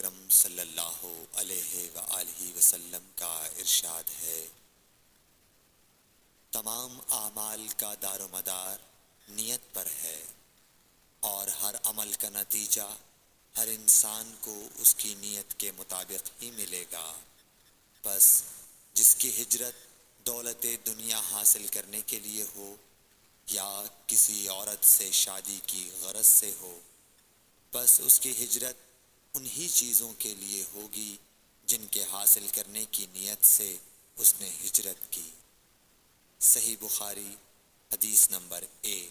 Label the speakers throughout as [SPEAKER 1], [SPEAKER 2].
[SPEAKER 1] اکرم صلی اللہ علیہ وآلہ وسلم کا ارشاد ہے، تمام اعمال کا دار و مدار نیت پر ہے، اور ہر عمل کا نتیجہ ہر انسان کو اس کی نیت کے مطابق ہی ملے گا۔ بس جس کی ہجرت دولت دنیا حاصل کرنے کے لیے ہو یا کسی عورت سے شادی کی غرض سے ہو، بس اس کی ہجرت انہی چیزوں کے لیے ہوگی جن کے حاصل کرنے کی نیت سے اس نے ہجرت کی۔ صحیح بخاری حدیث نمبر 1۔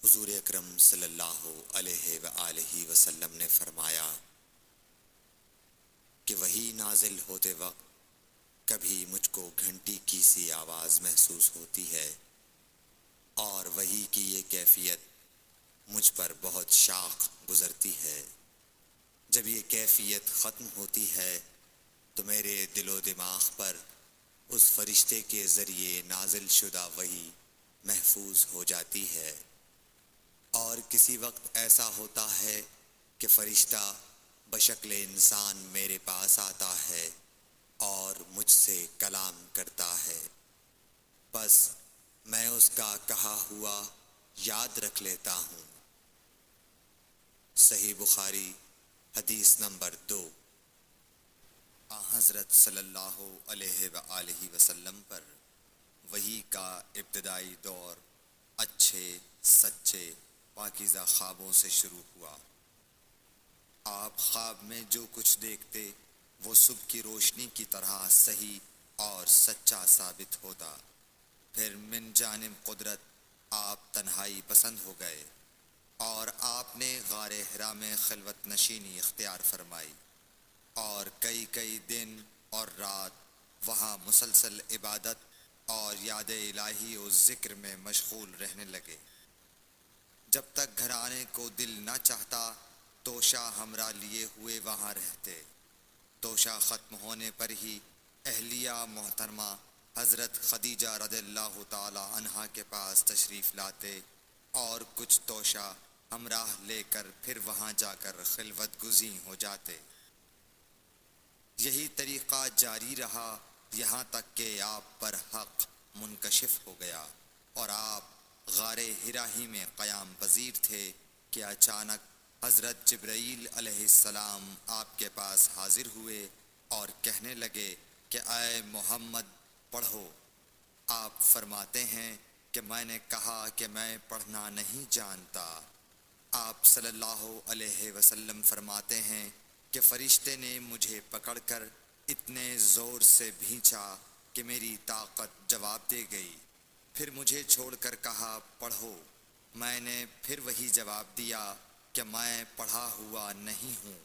[SPEAKER 1] حضور اکرم صلی اللہ علیہ وآلہ وسلم نے فرمایا کہ وحی نازل ہوتے وقت کبھی مجھ کو گھنٹی کی سی آواز محسوس ہوتی ہے، اور وحی کی یہ کیفیت مجھ پر بہت شاق گزرتی ہے۔ جب یہ کیفیت ختم ہوتی ہے تو میرے دل و دماغ پر اس فرشتے کے ذریعے نازل شدہ وحی محفوظ ہو جاتی ہے، اور کسی وقت ایسا ہوتا ہے کہ فرشتہ بشکل انسان میرے پاس آتا ہے اور مجھ سے کلام کرتا ہے، بس میں اس کا کہا ہوا یاد رکھ لیتا ہوں۔ صحیح بخاری حدیث نمبر 2۔ حضرت صلی اللہ علیہ وآلہ وسلم پر وحی کا ابتدائی دور اچھے سچے پاکیزہ خوابوں سے شروع ہوا۔ آپ خواب میں جو کچھ دیکھتے وہ صبح کی روشنی کی طرح صحیح اور سچا ثابت ہوتا۔ پھر من جانب قدرت آپ تنہائی پسند ہو گئے، اور آپ نے غار حرا میں خلوت نشینی اختیار فرمائی، اور کئی دن اور رات وہاں مسلسل عبادت اور یاد الہی و ذکر میں مشغول رہنے لگے۔ جب تک گھر آنے کو دل نہ چاہتا توشہ ہمراہ لیے ہوئے وہاں رہتے۔ توشہ ختم ہونے پر ہی اہلیہ محترمہ حضرت خدیجہ رضی اللہ تعالی عنہا کے پاس تشریف لاتے، اور کچھ توشہ ہمراہ لے کر پھر وہاں جا کر خلوت گزین ہو جاتے۔ یہی طریقہ جاری رہا یہاں تک کہ آپ پر حق منکشف ہو گیا، اور آپ غار حرا ہی میں قیام پذیر تھے کہ اچانک حضرت جبرائیل علیہ السلام آپ کے پاس حاضر ہوئے اور کہنے لگے کہ اے محمد پڑھو۔ آپ فرماتے ہیں کہ میں نے کہا کہ میں پڑھنا نہیں جانتا۔ آپ صلی اللہ علیہ وسلم فرماتے ہیں کہ فرشتے نے مجھے پکڑ کر اتنے زور سے بھینچا کہ میری طاقت جواب دے گئی، پھر مجھے چھوڑ کر کہا پڑھو۔ میں نے پھر وہی جواب دیا کہ میں پڑھا ہوا نہیں ہوں۔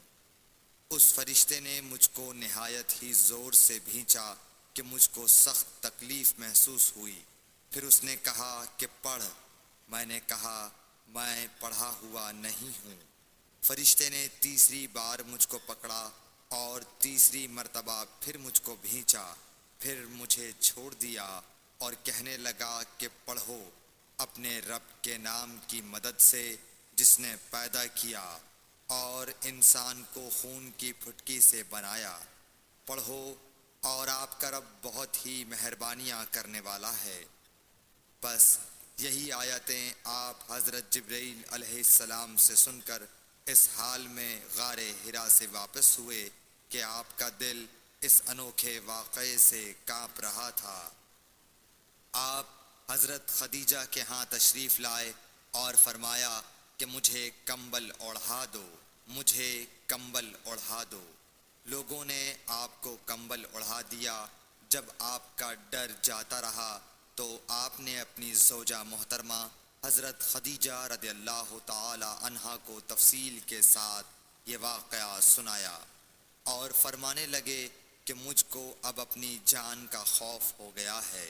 [SPEAKER 1] اس فرشتے نے مجھ کو نہایت ہی زور سے بھینچا کہ مجھ کو سخت تکلیف محسوس ہوئی، پھر اس نے کہا کہ پڑھ۔ میں نے کہا میں پڑھا ہوا نہیں ہوں۔ فرشتے نے تیسری بار مجھ کو پکڑا اور تیسری مرتبہ پھر مجھ کو بھینچا، پھر مجھے چھوڑ دیا اور کہنے لگا کہ پڑھو اپنے رب کے نام کی مدد سے جس نے پیدا کیا اور انسان کو خون کی پھٹکی سے بنایا۔ پڑھو اور آپ کا رب بہت ہی مہربانیاں کرنے والا ہے۔ بس یہی آیتیں آپ حضرت جبرائیل علیہ السلام سے سن کر اس حال میں غار حرا سے واپس ہوئے کہ آپ کا دل اس انوکھے واقعے سے کانپ رہا تھا۔ آپ حضرت خدیجہ کے ہاں تشریف لائے اور فرمایا کہ مجھے کمبل اوڑھا دو، مجھے کمبل اوڑھا دو۔ لوگوں نے آپ کو کمبل اوڑھا دیا۔ جب آپ کا ڈر جاتا رہا تو آپ نے اپنی زوجہ محترمہ حضرت خدیجہ رضی اللہ تعالی عنہا کو تفصیل کے ساتھ یہ واقعہ سنایا، اور فرمانے لگے کہ مجھ کو اب اپنی جان کا خوف ہو گیا ہے۔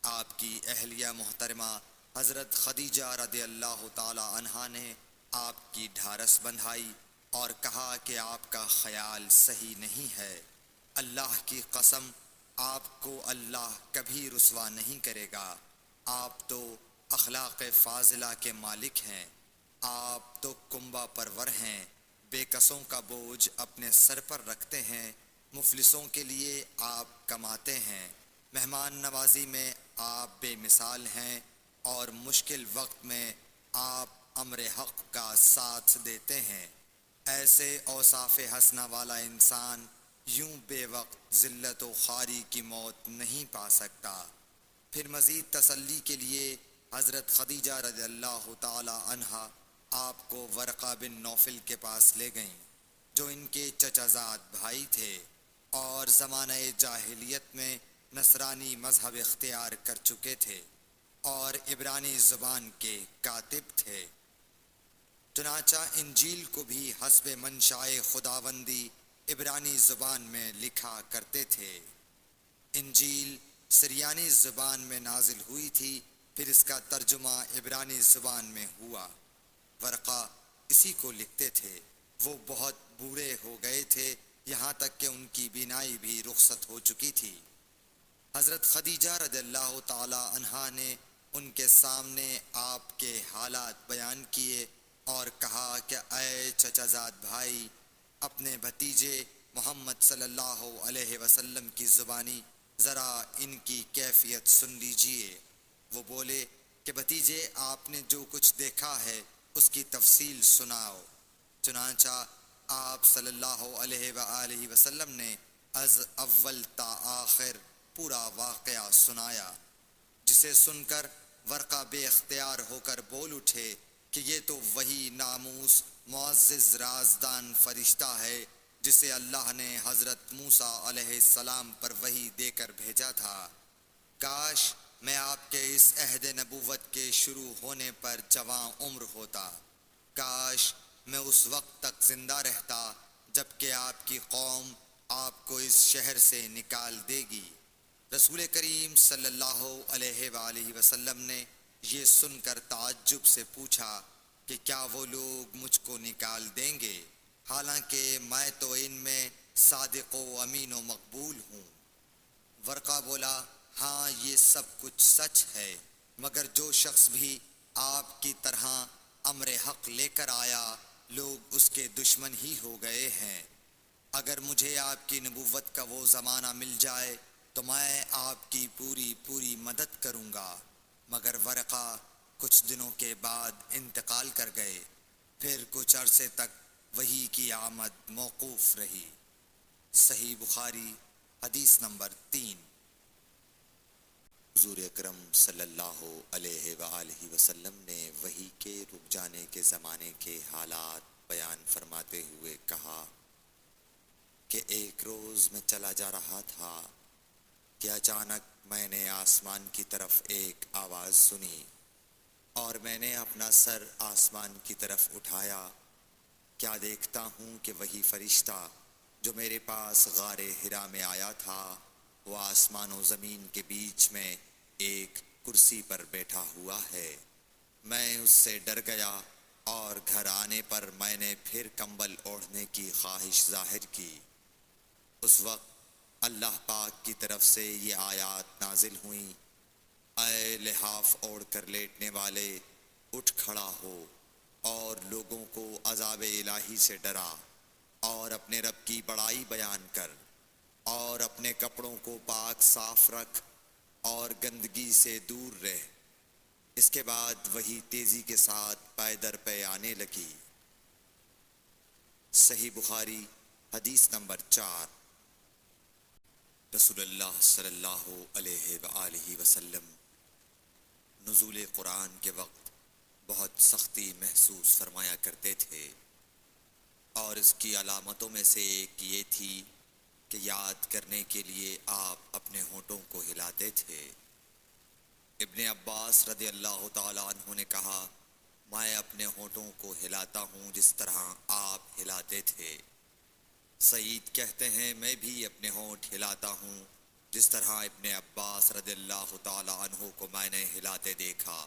[SPEAKER 1] آپ کی اہلیہ محترمہ حضرت خدیجہ رضی اللہ تعالی عنہا نے آپ کی ڈھارس بندھائی اور کہا کہ آپ کا خیال صحیح نہیں ہے۔ اللہ کی قسم آپ کو اللہ کبھی رسوا نہیں کرے گا۔ آپ تو اخلاق فاضلہ کے مالک ہیں، آپ تو کنبہ پرور ہیں، بے کسوں کا بوجھ اپنے سر پر رکھتے ہیں، مفلسوں کے لیے آپ کماتے ہیں، مہمان نوازی میں آپ بے مثال ہیں، اور مشکل وقت میں آپ امر حق کا ساتھ دیتے ہیں۔ ایسے اوصاف حسنہ والا انسان یوں بے وقت ذلت و خواری کی موت نہیں پا سکتا۔ پھر مزید تسلی کے لیے حضرت خدیجہ رضی اللہ تعالی عنہا آپ کو ورقہ بن نوفل کے پاس لے گئیں، جو ان کے چچا زاد بھائی تھے اور زمانہ جاہلیت میں نصرانی مذہب اختیار کر چکے تھے اور عبرانی زبان کے کاتب تھے۔ چنانچہ انجیل کو بھی حسب منشاء خداوندی عبرانی زبان میں لکھا کرتے تھے۔ انجیل سریانی زبان میں نازل ہوئی تھی، پھر اس کا ترجمہ عبرانی زبان میں ہوا۔ ورقہ اسی کو لکھتے تھے۔ وہ بہت بوڑھے ہو گئے تھے، یہاں تک کہ ان کی بینائی بھی رخصت ہو چکی تھی۔ حضرت خدیجہ رضی اللہ تعالی عنہا نے ان کے سامنے آپ کے حالات بیان کیے اور کہا کہ اے چچا زاد بھائی، اپنے بھتیجے محمد صلی اللہ علیہ وسلم کی زبانی ذرا ان کی کیفیت سن لیجئے۔ وہ بولے کہ بھتیجے، آپ نے جو کچھ دیکھا ہے اس کی تفصیل سناؤ۔ چنانچہ آپ صلی اللہ علیہ وآلہ وسلم نے از اول تا آخر پورا واقعہ سنایا، جسے سن کر ورقہ بے اختیار ہو کر بول اٹھے کہ یہ تو وہی ناموس معزز رازدان فرشتہ ہے جسے اللہ نے حضرت موسیٰ علیہ السلام پر وحی دے کر بھیجا تھا۔ کاش میں آپ کے اس عہد نبوت کے شروع ہونے پر جواں عمر ہوتا، کاش میں اس وقت تک زندہ رہتا جب کہ آپ کی قوم آپ کو اس شہر سے نکال دے گی۔ رسول کریم صلی اللہ علیہ وآلہ وسلم نے یہ سن کر تعجب سے پوچھا کہ کیا وہ لوگ مجھ کو نکال دیں گے، حالانکہ میں تو ان میں صادق و امین و مقبول ہوں۔ ورقہ بولا، ہاں یہ سب کچھ سچ ہے، مگر جو شخص بھی آپ کی طرح امر حق لے کر آیا، لوگ اس کے دشمن ہی ہو گئے ہیں۔ اگر مجھے آپ کی نبوت کا وہ زمانہ مل جائے تو میں آپ کی پوری مدد کروں گا۔ مگر ورقہ کچھ دنوں کے بعد انتقال کر گئے، پھر کچھ عرصے تک وحی کی آمد موقوف رہی۔ صحیح بخاری حدیث نمبر 3۔ حضور اکرم صلی اللہ علیہ وآلہ وسلم نے وحی کے رک جانے کے زمانے کے حالات بیان فرماتے ہوئے کہا کہ ایک روز میں چلا جا رہا تھا کہ اچانک میں نے آسمان کی طرف ایک آواز سنی اور میں نے اپنا سر آسمان کی طرف اٹھایا۔ کیا دیکھتا ہوں کہ وہی فرشتہ جو میرے پاس غار حرا میں آیا تھا، وہ آسمان و زمین کے بیچ میں ایک کرسی پر بیٹھا ہوا ہے۔ میں اس سے ڈر گیا اور گھر آنے پر میں نے پھر کمبل اوڑھنے کی خواہش ظاہر کی۔ اس وقت اللہ پاک کی طرف سے یہ آیات نازل ہوئیں، اے لحاف اوڑھ کر لیٹنے والے، اٹھ کھڑا ہو اور لوگوں کو عذاب الہی سے ڈرا، اور اپنے رب کی بڑائی بیان کر، اور اپنے کپڑوں کو پاک صاف رکھ اور گندگی سے دور رہ۔ اس کے بعد وہی تیزی کے ساتھ پے در پے آنے لگی۔ صحیح بخاری حدیث نمبر 4۔ رسول اللہ صلی اللہ علیہ وآلہ وسلم نزول قرآن کے وقت بہت سختی محسوس فرمایا کرتے تھے، اور اس کی علامتوں میں سے ایک یہ تھی کہ یاد کرنے کے لیے آپ اپنے ہونٹوں کو ہلاتے تھے۔ ابن عباس رضی اللہ تعالیٰ عنہ نے کہا، میں اپنے ہونٹوں کو ہلاتا ہوں جس طرح آپ ہلاتے تھے۔ سعید کہتے ہیں، میں بھی اپنے ہونٹ ہلاتا ہوں جس طرح ابن عباس رضی اللہ تعالیٰ عنہ کو میں نے ہلاتے دیکھا۔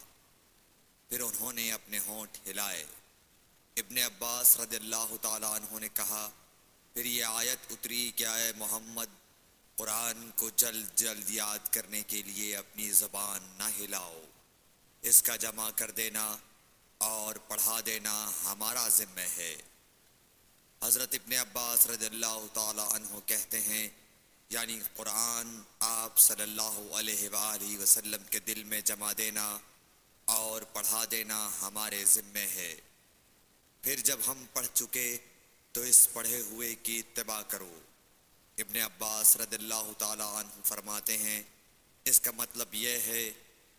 [SPEAKER 1] پھر انہوں نے اپنے ہونٹ ہلائے۔ ابن عباس رضی اللہ تعالیٰ عنہ نے کہا، پھر یہ آیت اتری کہ اے محمد، قرآن کو جلد جلد یاد کرنے کے لیے اپنی زبان نہ ہلاؤ، اس کا جمع کر دینا اور پڑھا دینا ہمارا ذمہ ہے۔ حضرت ابن عباس رضی اللہ تعالی عنہ کہتے ہیں، یعنی قرآن آپ صلی اللہ علیہ وآلہ وسلم کے دل میں جما دینا اور پڑھا دینا ہمارے ذمے ہے۔ پھر جب ہم پڑھ چکے تو اس پڑھے ہوئے کی اتباع کرو۔ ابن عباس رضی اللہ تعالی عنہ فرماتے ہیں، اس کا مطلب یہ ہے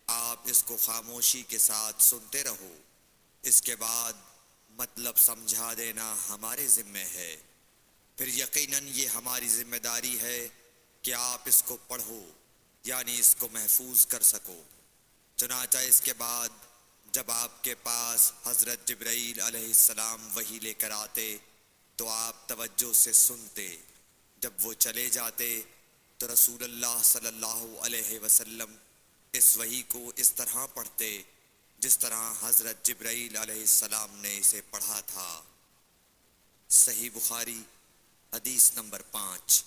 [SPEAKER 1] آپ اس کو خاموشی کے ساتھ سنتے رہو، اس کے بعد مطلب سمجھا دینا ہمارے ذمے ہے، پھر یقیناً یہ ہماری ذمہ داری ہے کہ آپ اس کو پڑھو، یعنی اس کو محفوظ کر سکو۔ چنانچہ اس کے بعد جب آپ کے پاس حضرت جبرائیل علیہ السلام وحی لے کر آتے تو آپ توجہ سے سنتے، جب وہ چلے جاتے تو رسول اللہ صلی اللہ علیہ وسلم اس وحی کو اس طرح پڑھتے جس طرح حضرت جبرائیل علیہ السلام نے اسے پڑھا تھا۔ صحیح بخاری حدیث نمبر 5۔